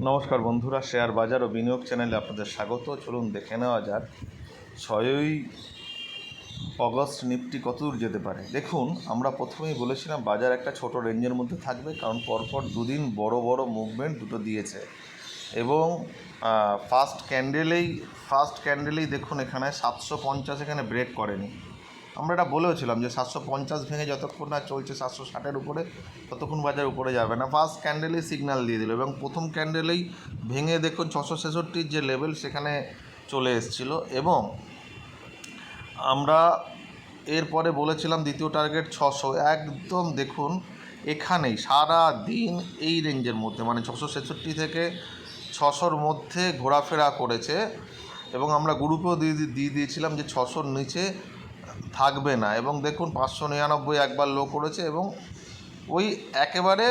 নমস্কার বন্ধুরা, শেয়ার বাজার ও বিনিয়োগ চ্যানেলে আপনাদের স্বাগত। চলুন দেখে নেওয়া যাক 6ই অগস্ট নিফটি কতদূর যেতে পারে। দেখুন, আমরা প্রথমেই বলেছিলাম বাজার একটা ছোট রেঞ্জের মধ্যে থাকবে, কারণ পরপর দুদিন বড় বড় মুভমেন্ট দুটো দিয়েছে এবং ফার্স্ট ক্যান্ডেলেই দেখুন এখানে 750 এখানে ব্রেক করেনি। আমরা এটা বলেওছিলাম যে 750 ভেঙে যতক্ষণ না চলছে 760-এর উপরে ততক্ষণ বাজার উপরে যাবে না। ফার্স্ট ক্যান্ডেলেই সিগন্যাল দিয়ে দিল এবং প্রথম ক্যান্ডেলেই ভেঙে দেখুন 666-র যে লেভেল সেখানে চলে এসেছিলো এবং আমরা এরপরে বলেছিলাম দ্বিতীয় টার্গেট 600। একদম দেখুন এখানেই সারা দিন এই রেঞ্জের মধ্যে, মানে 666 থেকে 600-র মধ্যে ঘোরাফেরা করেছে এবং আমরা গ্রুপেও দিয়ে দিয়েছিলাম যে 600-র নিচে থাকবে না। এবং দেখুন 599 একবার লো করেছে এবং ওই একেবারে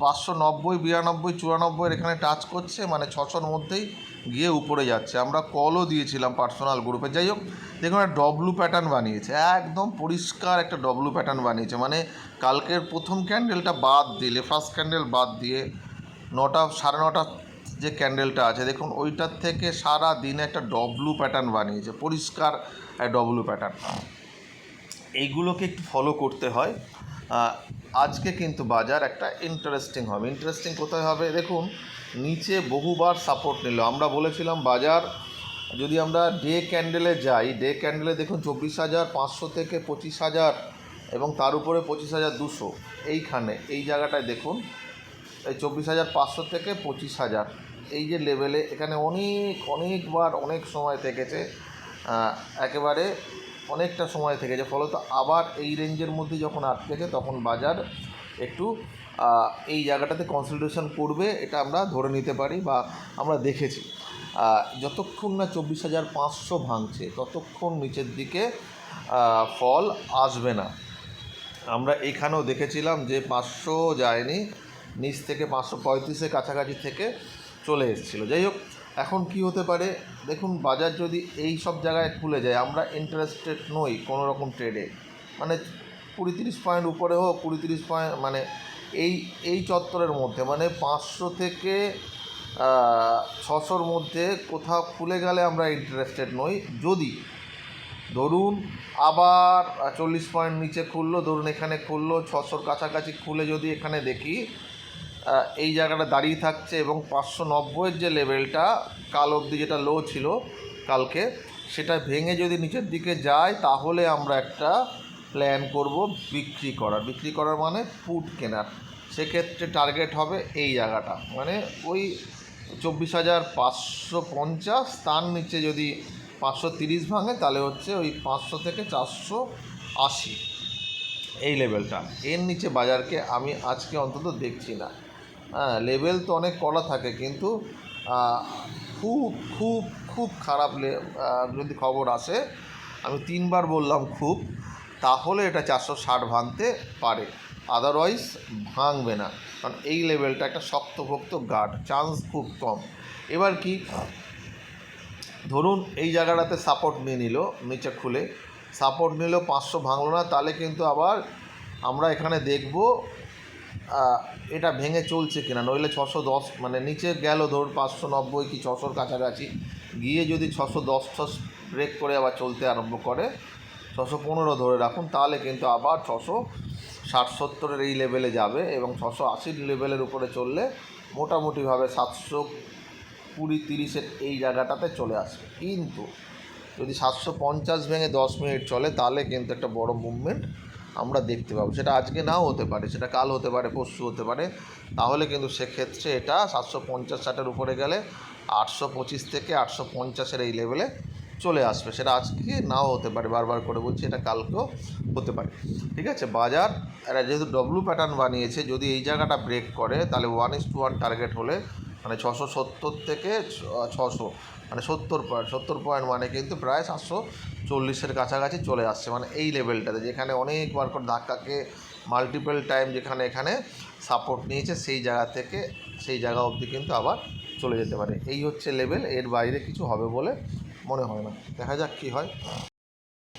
590, 92, 94 এখানে টাচ করছে, মানে 600-র মধ্যেই গিয়ে উপরে যাচ্ছে। আমরা কলও দিয়েছিলাম পার্সোনাল গ্রুপে। যাই হোক, দেখুন একটা ডব্লু প্যাটার্ন বানিয়েছে, একদম পরিষ্কার একটা ডব্লু প্যাটার্ন বানিয়েছে। মানে কালকের প্রথম ক্যান্ডেলটা বাদ দিলে, ফার্স্ট ক্যান্ডেল বাদ দিয়ে 9:30 যে ক্যান্ডেলটা আছে দেখুন ওইটার থেকে সারা দিনে একটা ডব্লু প্যাটার্ন বানিয়েছে, পরিষ্কার ডব্লু প্যাটার্ন। এইগুলোকে একটু ফলো করতে হয়। আজকে কিন্তু বাজার একটা ইন্টারেস্টিং হবে। ইন্টারেস্টিং কোথায় হবে দেখুন, নিচে বহুবার সাপোর্ট নিল। আমরা বলেছিলাম বাজার যদি আমরা ডে ক্যান্ডেলে যাই, ডে ক্যান্ডেলে দেখুন 24,500 থেকে 25,000 এবং তার উপরে 25,200, এইখানে এই জায়গাটায় দেখুন এই 24,500 থেকে 25,000 এই যে লেভেলে এখানে অনেকবার অনেক সময় থেকেছে, একেবারে অনেকটা সময় থেকেছে। ফলত আবার এই রেঞ্জের মধ্যে যখন আটকেছে তখন বাজার একটু এই জায়গাটাতে কনসলিডেশন করবে, এটা আমরা ধরে নিতে পারি বা আমরা দেখেছি। যতক্ষণ না 24,500 ভাঙছে ততক্ষণ নিচের দিকে ফল আসবে না। আমরা এখানেও দেখেছিলাম যে 500 যায়নি, নিচ থেকে 535-এর কাছাকাছি থেকে চলে এসেছিলো। যাই হোক, এখন কি হতে পারে দেখুন, বাজার যদি এই সব জায়গায় খুলে যায়, আমরা ইন্টারেস্টেড নই কোনো রকম ট্রেডে, মানে 20-30 পয়েন্ট উপরে হোক, 20-30 পয়েন্ট, মানে এই চত্বরের মধ্যে, মানে 500 থেকে 600-র মধ্যে কোথাও খুলে গেলে আমরা ইন্টারেস্টেড নই। যদি ধরুন আবার 40 পয়েন্ট নিচে খুললো, ধরুন এখানে খুললো 600-র কাছাকাছি খুলে যদি এখানে দেখি এই জায়গাটা দাঁড়িয়ে থাকছে এবং 590-এর যে লেভেলটা কাল অবধি যেটা লো ছিল কালকে, সেটা ভেঙে যদি নিচের দিকে যায় তাহলে আমরা একটা প্ল্যান করব বিক্রি করার মানে পুট কেনার। সেক্ষেত্রে টার্গেট হবে এই জায়গাটা, মানে ওই 24,550, তার নিচে যদি 530 ভাঙে তাহলে হচ্ছে ওই 500 থেকে 480 এই লেভেলটা। এর নিচে বাজারকে আমি আজকে অন্তত দেখছি না। লেভেল তো অনেক করা থাকে, কিন্তু খুব খুব খুব খারাপ যদি খবর আসে, আমি 3বার বললাম খুব, তাহলে এটা 460 ভাঙতে পারে, আদারওয়াইজ ভাঙবে না। কারণ এই লেভেলটা একটা শক্তভক্ত গার্ড, চান্স খুব কম। এবার কি, ধরুন এই জায়গাটাতে সাপোর্ট নিয়ে নিল, নিচে খুলে সাপোর্ট নিল, 500 ভাঙলো না, তাহলে কিন্তু আবার আমরা এখানে দেখব এটা ভেঙে চলছে কিনা। নইলে 610, মানে নিচে গেল ধরুন 590 কি 600-র কাছাকাছি গিয়ে যদি 610 ব্রেক করে আবার চলতে আরম্ভ করে, 615 ধরে রাখুন, তাহলে কিন্তু আবার 660-70-এর এই লেভেলে যাবে এবং 680 লেভেলের উপরে চললে মোটামুটিভাবে 720-30-এর এই জায়গাটাতে চলে আসবে। কিন্তু যদি 750 ভেঙে 10 মিনিট চলে তাহলে কিন্তু একটা বড় মুভমেন্ট আমরা দেখতে পাবো। সেটা আজকে নাও হতে পারে, সেটা কাল হতে পারে, পরশু হতে পারে। তাহলে কিন্তু সেক্ষেত্রে এটা 750-60-এর উপরে গেলে 825 থেকে 850-এর এই লেভেলে চলে আসবে। সেটা আজকে নাও হতে পারে, বারবার করে বলছি, এটা কালকেও হতে পারে। ঠিক আছে, বাজার এরা যেহেতু ডব্লু প্যাটার্ন বানিয়েছে, যদি এই জায়গাটা ব্রেক করে তাহলে 1:1 টার্গেট হলে, মানে 670 থেকে 600, মানে 70 পয়েন্ট, মানে কিন্তু প্রায় 740-এর কাছাকাছি চলে আসছে। মানে এই লেভেলটাতে যেখানে অনেকবার করে ধাক্কাকে মাল্টিপল টাইম যেখানে এখানে সাপোর্ট নিয়েছে, সেই জায়গা থেকে সেই জায়গা অবধি কিন্তু আবার চলে যেতে পারে। এই হচ্ছে লেভেল, এর বাইরে কিছু হবে বলে মনে হয় না। দেখা যাক কী হয়।